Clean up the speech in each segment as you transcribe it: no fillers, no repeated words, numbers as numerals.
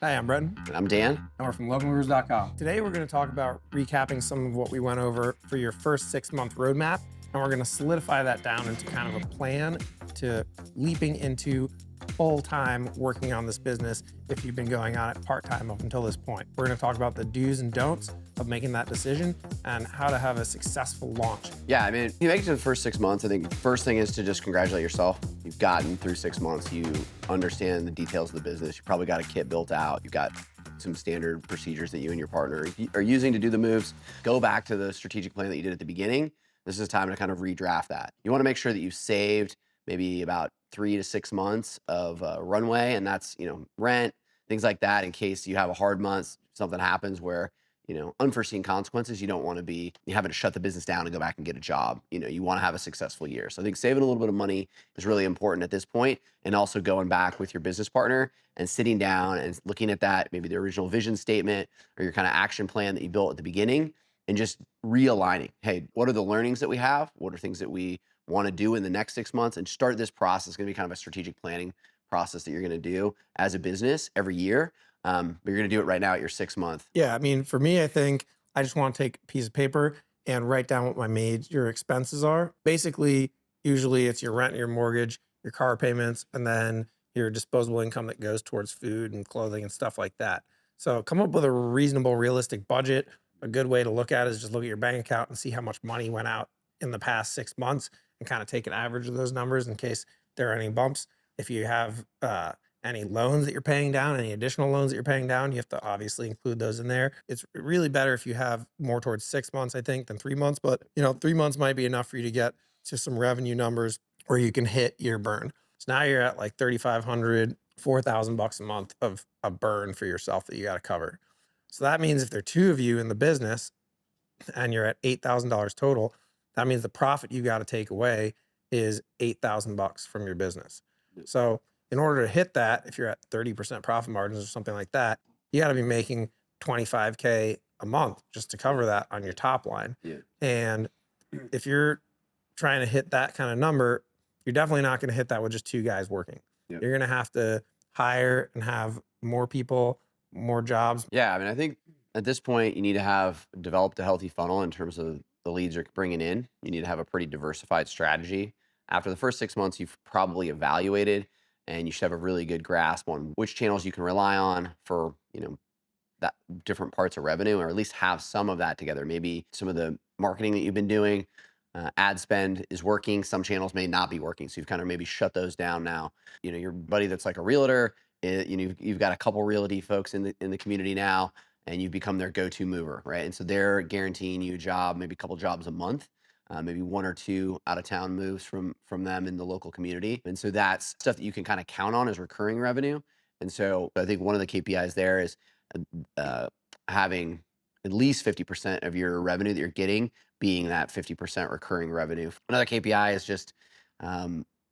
Hi, I'm Bretton, And I'm Dan. and we're from localmovers.com. Today, we're going to talk about recapping some of what we went over for your first 6-month roadmap, and we're going to solidify that down into kind of a plan to leaping into full-time working on this business if you've been going on it part-time up until this point. We're going to talk about the do's and don'ts of making that decision and how to have a successful launch. Yeah, I mean, you make it to the first 6 months. I think the first thing is to just congratulate yourself. You've gotten through 6 months. You understand the details of the business. You probably got a kit built out. You've got some standard procedures that you and your partner are using to do the moves. Go back to the strategic plan that you did at the beginning. This is time to kind of redraft that. You want to make sure that you've saved maybe about 3 to 6 months of runway, and that's rent, things like that, in case you have a hard month, something happens where unforeseen consequences. You don't want to be having to shut the business down and go back and get a job. You want to have a successful year. So I think saving a little bit of money is really important at this point, and also going back with your business partner and sitting down and looking at that, maybe the original vision statement or your kind of action plan that you built at the beginning, and just realigning. Hey, what are the learnings that we have? What are things that we want to do in the next 6 months? And start this process. It's going to be kind of a strategic planning process that you're going to do as a business every year. But you're going to do it right now at your 6 month. Yeah, I mean, for me, I think I just want to take a piece of paper and write down what my major expenses are. Basically, usually it's your rent and your mortgage, your car payments, and then your disposable income that goes towards food and clothing and stuff like that. So come up with a reasonable, realistic budget. A good way to look at it is just look at your bank account and see how much money went out in the past 6 months and kind of take an average of those numbers in case there are any bumps. If you have any loans that you're paying down, any additional loans that you're paying down, you have to obviously include those in there. It's really better if you have more towards 6 months, I think, than 3 months. But 3 months might be enough for you to get to some revenue numbers where you can hit your burn. So now you're at like 3,500, 4,000 bucks a month of a burn for yourself that you got to cover. So that means if there are two of you in the business and you're at $8,000 total, that means the profit you got to take away is 8,000 bucks from your business. So in order to hit that, if you're at 30% profit margins or something like that, you got to be making 25K a month just to cover that on your top line. Yeah. And if you're trying to hit that kind of number, you're definitely not going to hit that with just two guys working. Yep. You're going to have to hire and have more people, more jobs. Yeah, I mean, I think at this point you need to have developed a healthy funnel in terms of the leads you're bringing in. You need to have a pretty diversified strategy. After the first 6 months, you've probably evaluated, and you should have a really good grasp on which channels you can rely on for that different parts of revenue, or at least have some of that together. Maybe some of the marketing that you've been doing, ad spend is working. Some channels may not be working, so you've kind of maybe shut those down now. Your buddy that's like a realtor, you've got a couple realty folks in the community now, and you've become their go-to mover, right? And so they're guaranteeing you a job, maybe a couple jobs a month. Maybe one or two out of town moves from them in the local community. And so that's stuff that you can kind of count on as recurring revenue. And so I think one of the KPIs there is uh, having at least 50% of your revenue that you're getting being that 50% recurring revenue. Another KPI is just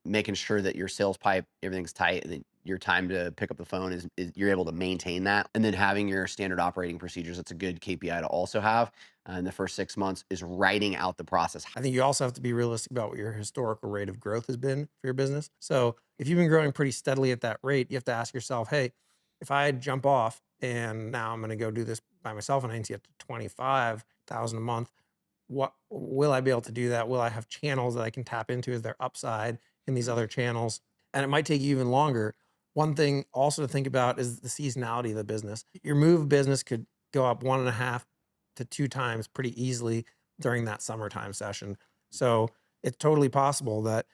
making sure that your sales pipe, everything's tight, and that your time to pick up the phone is you're able to maintain that. And then having your standard operating procedures, that's a good KPI to also have in the first 6 months, is writing out the process. I think you also have to be realistic about what your historical rate of growth has been for your business. So if you've been growing pretty steadily at that rate, you have to ask yourself, hey, if I jump off and now I'm going to go do this by myself and I need to get to 25,000 a month, what will I be able to do that? Will I have channels that I can tap into? Is there upside in these other channels? And it might take you even longer. One thing also to think about is the seasonality of the business. Your move business could go up 1.5 to 2 times pretty easily during that summertime session. So it's totally possible that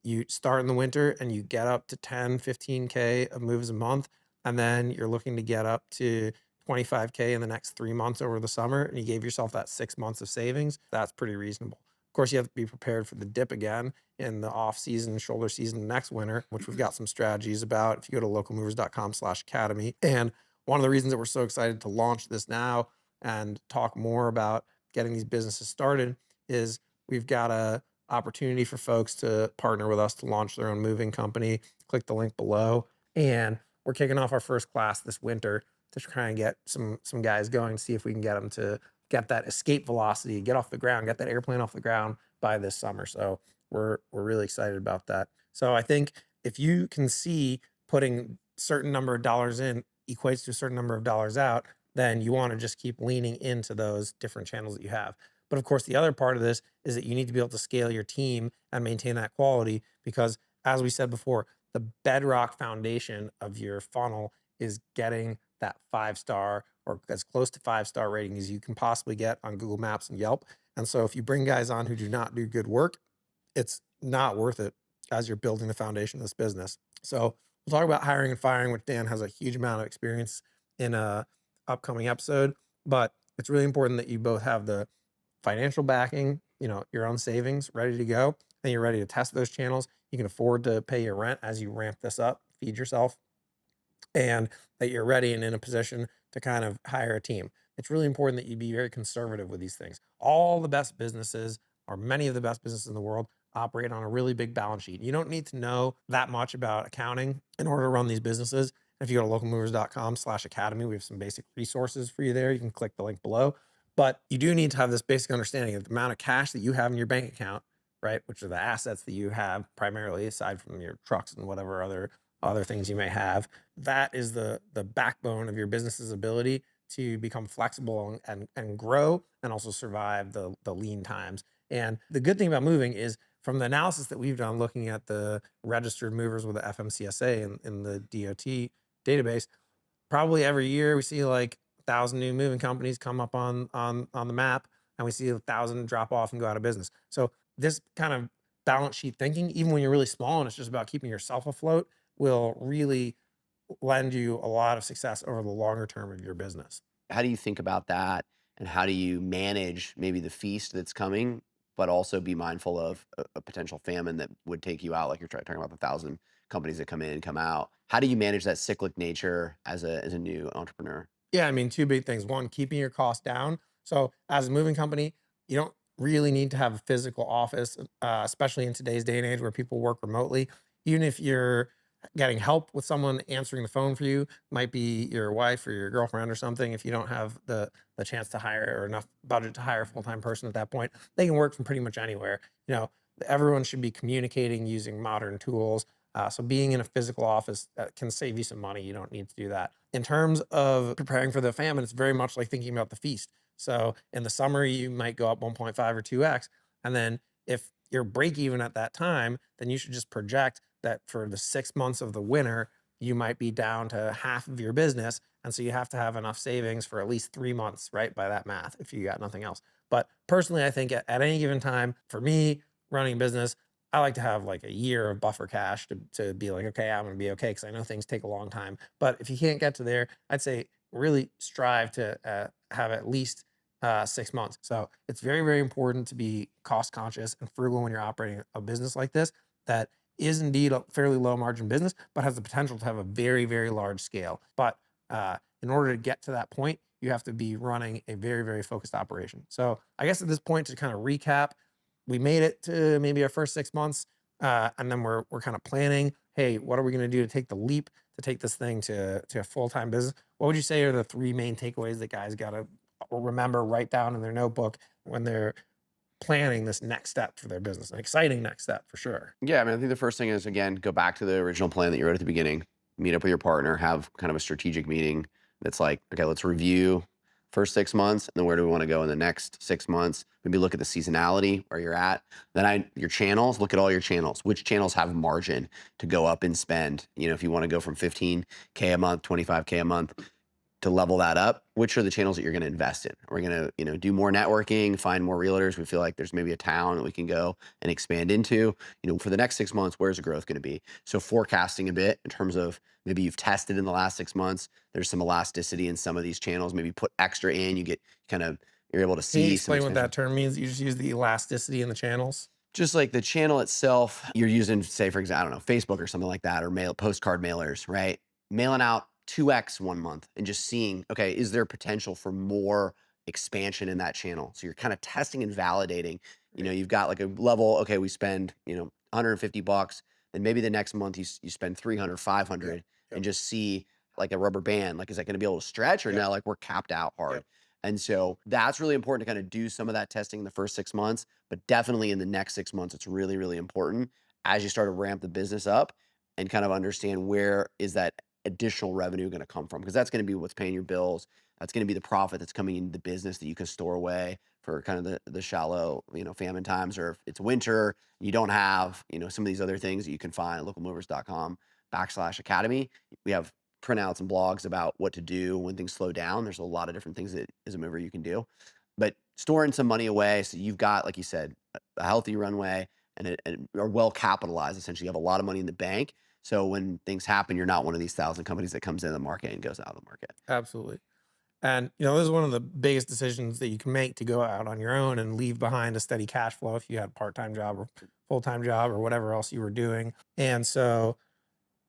you start in the winter and you get up to 10, 15K of moves a month. And then you're looking to get up to 25K in the next 3 months over the summer, and you gave yourself that 6 months of savings. That's pretty reasonable. Of course, you have to be prepared for the dip again in the off season, shoulder season next winter, which we've got some strategies about if you go to localmovers.com/academy. And one of the reasons that we're so excited to launch this now and talk more about getting these businesses started is we've got a opportunity for folks to partner with us to launch their own moving company. Click the link below. And we're kicking off our first class this winter to try and get some guys going, see if we can get them to get that escape velocity, get off the ground, get that airplane off the ground by this summer. So we're really excited about that. So I think if you can see putting certain number of dollars in equates to a certain number of dollars out, then you want to just keep leaning into those different channels that you have. But of course, the other part of this is that you need to be able to scale your team and maintain that quality because, as we said before, the bedrock foundation of your funnel is getting that 5 star or as close to 5 star rating as you can possibly get on Google Maps and Yelp. And so if you bring guys on who do not do good work, it's not worth it as you're building the foundation of this business. So we'll talk about hiring and firing, which Dan has a huge amount of experience in a upcoming episode. But it's really important that you both have the financial backing, your own savings ready to go, and you're ready to test those channels. You can afford to pay your rent as you ramp this up, feed yourself, and that you're ready and in a position to kind of hire a team. It's really important that you be very conservative with these things. All the best businesses, or many of the best businesses in the world, operate on a really big balance sheet. You don't need to know that much about accounting in order to run these businesses. If you go to localmovers.com/academy, we have some basic resources for you there. You can click the link below. But you do need to have this basic understanding of the amount of cash that you have in your bank account, right? Which are the assets that you have primarily, aside from your trucks and whatever other things you may have. That is the backbone of your business's ability to become flexible and grow and also survive the lean times. And the good thing about moving is from the analysis that we've done looking at the registered movers with the FMCSA in the DOT database, probably every year we see like 1,000 new moving companies come up on the map, and we see 1,000 drop off and go out of business. So this kind of balance sheet thinking, even when you're really small and it's just about keeping yourself afloat, will really lend you a lot of success over the longer term of your business. How do you think about that? And how do you manage maybe the feast that's coming, but also be mindful of a potential famine that would take you out, like you're talking about the 1,000 companies that come in and come out? How do you manage that cyclic nature as a new entrepreneur? Yeah, I mean, two big things. One, keeping your costs down. So, as a moving company, you don't really need to have a physical office, especially in today's day and age where people work remotely. Even if you're getting help with someone answering the phone for you, might be your wife or your girlfriend or something. If you don't have the chance to hire or enough budget to hire a full time person at that point, they can work from pretty much anywhere. Everyone should be communicating using modern tools. So being in a physical office can save you some money. You don't need to do that. In terms of preparing for the famine, it's very much like thinking about the feast. So in the summer, you might go up 1.5 or 2x. And then if you're break even at that time, then you should just project that for the 6 months of the winter, you might be down to half of your business. And so you have to have enough savings for at least 3 months, right? By that math, if you got nothing else. But personally, I think at any given time, for me, running a business, I like to have like a year of buffer cash to be like, okay, I'm gonna be okay because I know things take a long time. But if you can't get to there, I'd say really strive to have at least 6 months. So it's very, very important to be cost conscious and frugal when you're operating a business like this that is indeed a fairly low margin business, but has the potential to have a very, very large scale. But in order to get to that point, you have to be running a very, very focused operation. So I guess at this point, to kind of recap, we made it to maybe our first 6 months, and then we're kind of planning. Hey, what are we going to do to take the leap to take this thing to a full time business? What would you say are the three main takeaways that guys got to remember, write down in their notebook when they're planning this next step for their business? An exciting next step for sure. Yeah, I mean, I think the first thing is, again, go back to the original plan that you wrote at the beginning, meet up with your partner, have kind of a strategic meeting that's like, okay, let's review first 6 months, and then where do we want to go in the next 6 months? Maybe look at the seasonality where you're at. Then your channels, look at all your channels. Which channels have margin to go up and spend? If you want to go from 15K a month, 25K a month, to level that up, which are the channels that you're going to invest in? We're going to, do more networking, find more realtors. We feel like there's maybe a town that we can go and expand into. For the next 6 months, where's the growth going to be? So forecasting a bit in terms of maybe you've tested in the last 6 months. There's some elasticity in some of these channels. Maybe put extra in. You get kind of you're able to Can you see some explain what expansion. that term means? You just use the elasticity in the channels. Just like the channel itself, you're using, say, for example, I don't know, Facebook or something like that, or postcard mailers, right? Mailing out 2x one month and just seeing, okay, is there potential for more expansion in that channel? So you're kind of testing and validating. Right. You've got like a level, okay, we spend, $150, then maybe the next month you spend 300, Yep. 500, Yep. and just see like a rubber band, like, is that going to be able to stretch, or Yep. now like we're capped out Yep. hard? And so that's really important to kind of do some of that testing in the first 6 months, but definitely in the next 6 months, it's really, really important as you start to ramp the business up and kind of understand where is that additional revenue going to come from? Because that's going to be what's paying your bills. That's going to be the profit that's coming into the business that you can store away for kind of the shallow, famine times, or if it's winter, you don't have, some of these other things that you can find at localmovers.com/academy. We have printouts and blogs about what to do when things slow down. There's a lot of different things that as a mover you can do, but storing some money away so you've got, like you said, a healthy runway and are well capitalized. Essentially, you have a lot of money in the bank. So when things happen, you're not one of these thousand companies that comes in the market and goes out of the market. Absolutely. And, this is one of the biggest decisions that you can make to go out on your own and leave behind a steady cash flow if you had a part-time job or full-time job or whatever else you were doing. And so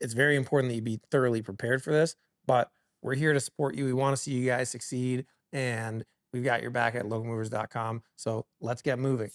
it's very important that you be thoroughly prepared for this, but we're here to support you. We want to see you guys succeed, and we've got your back at localmovers.com. So let's get moving.